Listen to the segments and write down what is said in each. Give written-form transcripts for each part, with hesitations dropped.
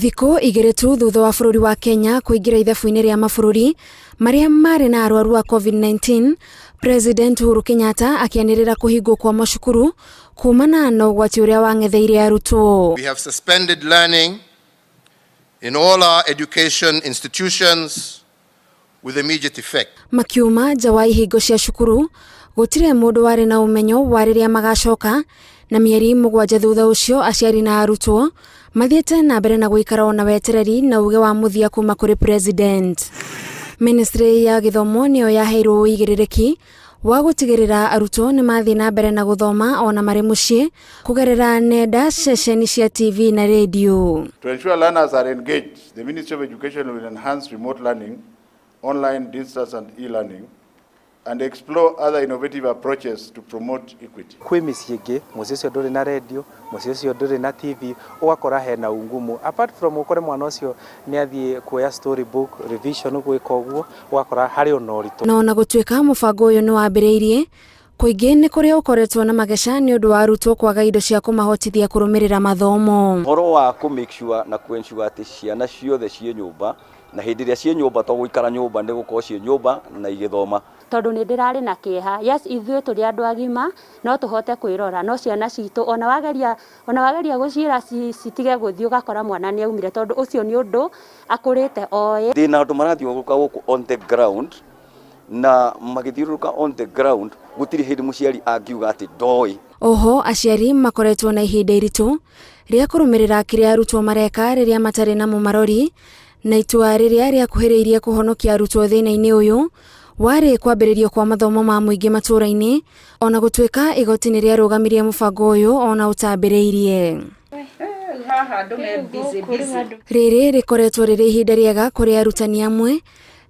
Thikũ igĩrĩ tu thutha wa bũrũri wa Kenya kũingĩra ithabu-inĩ rĩa mabũrũri marĩa marĩ na arwaru a COVID-19, President Uhuru Kenyatta akĩanĩrĩra kũhingwo kwa macukuru kumana na ũgwati ũrĩa wang'etheire arutwo. We have suspended learning in all our education institutions with immediate effect. Makiuma nja wa ihingo cia cukuru, gũtirĩ mũndũ warĩ na ũmenyo wa rĩrĩa magacoka, na mĩeri mũgwanja thutha ũcio aciari na arutwo mathiĩte na mbere na gũikara ona wetereri na uge wa mũthia kuma kũrĩ President. Ministry ya gĩthomo nĩyo yaheirwo ũigĩrĩrĩki wa gũtigĩrĩra arutwo nĩ mathiĩ na mbere na gũthoma ona marĩ mũciĩ kũgerera nenda, ceceni cia TV na radio. To ensure learners are engaged, the Ministry of Education will enhance remote learning, online, distance and e-learning, and explore other innovative approaches to promote equity. Kwĩ mĩciĩ ĩngĩ, mũciĩ ũcio ndũrĩ na radio, mũciĩ ũcio ndũrĩ na TV, ũgakora hena ungumu. Apart from ũkore mwana ũcio nĩ athiĩ kuoya storybook, revision gwĩka ũguo, ũgakora harĩ ona ũritũ. Na ona gũtuĩka mũbango ũyũ nĩ wambĩrĩirie, kũingĩ nĩ kũrĩa ũkoretwo na mageca nĩ ũndũ wa arutwo kwaga indo cia kũmahotithia kũrũmĩrĩra mathomo. Ũhoro wa make sure na ensure atĩ ciana ciothe ciĩ nyũmba, na hĩndĩ ĩrĩa ciĩ nyũmba to gũikara nyũmba nĩ gũkorwo ciĩ nyũmba na igĩthoma. Tondũ nĩ ndĩrarĩ na kĩeha, yes, ithuĩ tũrĩ andũ agima no tũhote kwĩrora, no ciana citũ ona wageria gũciĩra citige gũthiĩ ũgakora mwana nĩ aumire, tondũ ũcio nĩ ũndũ akũrĩte oĩ. Ndĩna andũ marathiũrũrũka gũkũ on the ground, na magĩthiũrũrũka on the ground gũtirĩ hĩndĩ mũciari angiuga atĩ ndoĩ. Oho aciari makoretwo na ihinda iritũ rĩa kũrũmĩrĩra kĩrĩa arutwo mareka rĩrĩa matarĩ na mũmarori, na itua rĩrĩa rĩakuhĩrĩirie kũhonokia arutwo thĩna-inĩ ũyũ warĩ kwambĩrĩrio kwa mathomo ma mũingĩ matũũra-inĩ, ona gũtuĩka igoti nĩ rĩarũgamirie mũbango ũyũ ona ũtambĩrĩirie. Rĩrĩ rĩkoretwo rĩrĩ ihinda rĩega kũrĩ arutani amwe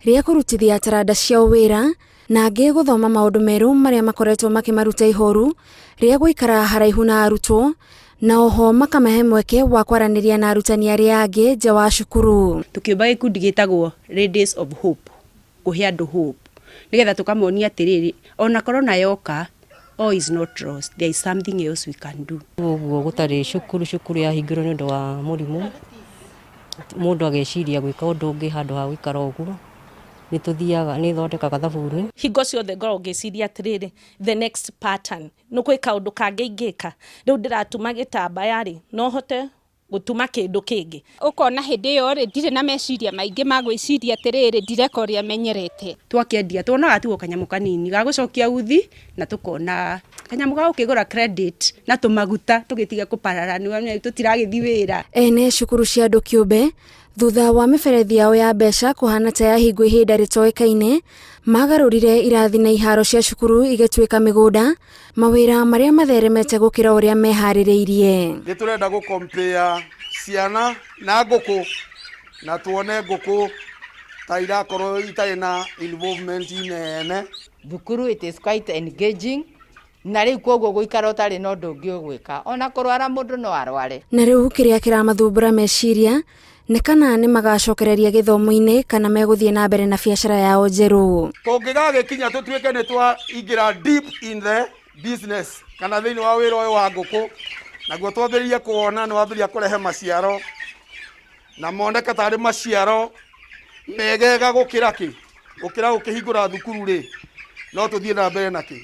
rĩa kũrutithia taranda ciao wĩra, na angĩ gũthoma maũndũ merũ marĩa makoretwo makĩmaruta ihoru rĩa gũikara haraihu na arutwo, na oho makamahe mweke wa kwaranĩria na arutani arĩa angĩ nja wa cukuru. Tũkĩũmba gĩkundi gĩtagwo Ladies of Hope, kũhe andũ hope, nĩgetha tũkamonia atĩrĩrĩ, ona corona yoka, all is not lost, there is something else we can do. Ũguo gũtarĩ cukuru yahingĩrwo nĩ ũndũ wa mũrimũ, mũndũ ageciria gwĩka ũndũ ũngĩ handũ ha gũikara ũguo, nĩ tũthiaga nĩ thondekaga thabuni. Hingo ciothe ngoragwo ngĩciria atĩrĩrĩ, the next pattern nĩ gwĩka ũndũ kangĩ ingĩka, rĩu ndĩratuma gĩtambaya-rĩ no hote gũtuma kĩndũ kĩngĩ. Ũkona hĩndĩ ĩyo rĩ ndirĩ na meciria maingĩ ma gwĩciria atĩrĩrĩ ndireka ũrĩa menyerete. Twakĩendia tuonaga tu kanyamũ kanini ga gũcokia uthi, na tukona kanyamũ ga gũkĩgũra credit na tũmaguta tũgĩtiga kũparara, nĩ tũtiragĩthi wĩra. Ene cukuru cia andũ kĩũmbe thutha wa mĩberethi yao ya mbeca kũhana ta yahingwo ihinda rĩtoĩkaine, magarũrire irathi na iharo cia cukuru igĩtuĩka mĩgũnda, mawĩra marĩa matheremete gũkĩra ũrĩa meharĩrĩirie. Nĩ tũrenda gũkompea ciana na ngũkũ, na tuone ngũkũ ta irakorwo itarĩ na involvement nene. Thukuru it is quite engaging, na rĩu koguo gũikara ũtarĩ na ũndũ ũngĩ ũgwĩka, ona kũrwara mũndũ no arware. Na rĩu kĩrĩa kĩramathumbũra meciria nĩ kana nĩ magacokereria gĩthomo-inĩ kana megũthiĩ na mbere na biacara yao njerũ. Kũngĩgagĩkinya tũtuĩke nĩ twaingĩra deep in the business kana thĩinĩ wa wĩra ũyũ wa ngũkũ, naguo twambĩrĩrie kuona nĩ wambĩrĩria kũrehe maciaro, na moneka tarĩ maciaro megega gũkĩra gũkĩhingũra thukuru-rĩ, no tũthiĩ na mbere nakĩ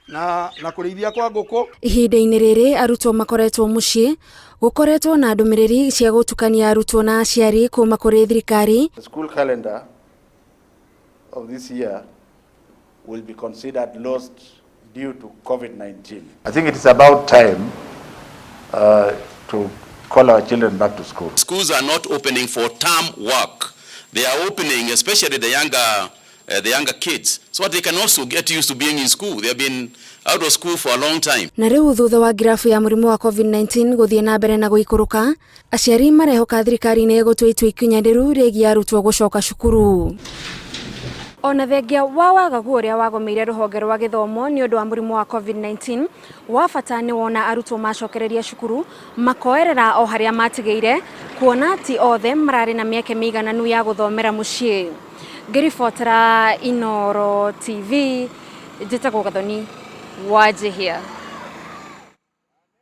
na kũrĩithia kwa ngũkũ. Ihinda-inĩ rĩrĩ arutwo makoretwo mũciĩ, gũkoretwo na ndũmĩrĩri cia gũtukania arutwo na aciari kuma kũrĩ thirikari. The school calendar of this year will be considered lost due to COVID-19. I think it is about time to call our children back to school. Schools are not opening for term work. They are opening, especially the younger kids, so that they can also get used to being in school. They have been out of school for a long time. Na rĩu thutha wa ngirafu ya mũrimũ wa COVID-19 gũthiĩ na mbere na gũikũrũka, aciari marehoka thirikari-inĩ gũtua itua ikinyanĩru rĩgiĩ arutwo gũcoka cukuru. Ona thengia wa wagagu ũrĩa wagomeire rũhonge rwa gĩthomo nĩ ũndũ wa mũrimũ wa COVID-19, wa bata nĩ wona arutwo macokereria cukuru makoerera o harĩa matigĩire, kuona ti othe mararĩ na mĩeke mĩigananu ya gũthomera mũciĩ. Ngĩribotera Inooro TV, njĩtagwo Gathoni Wanjihia.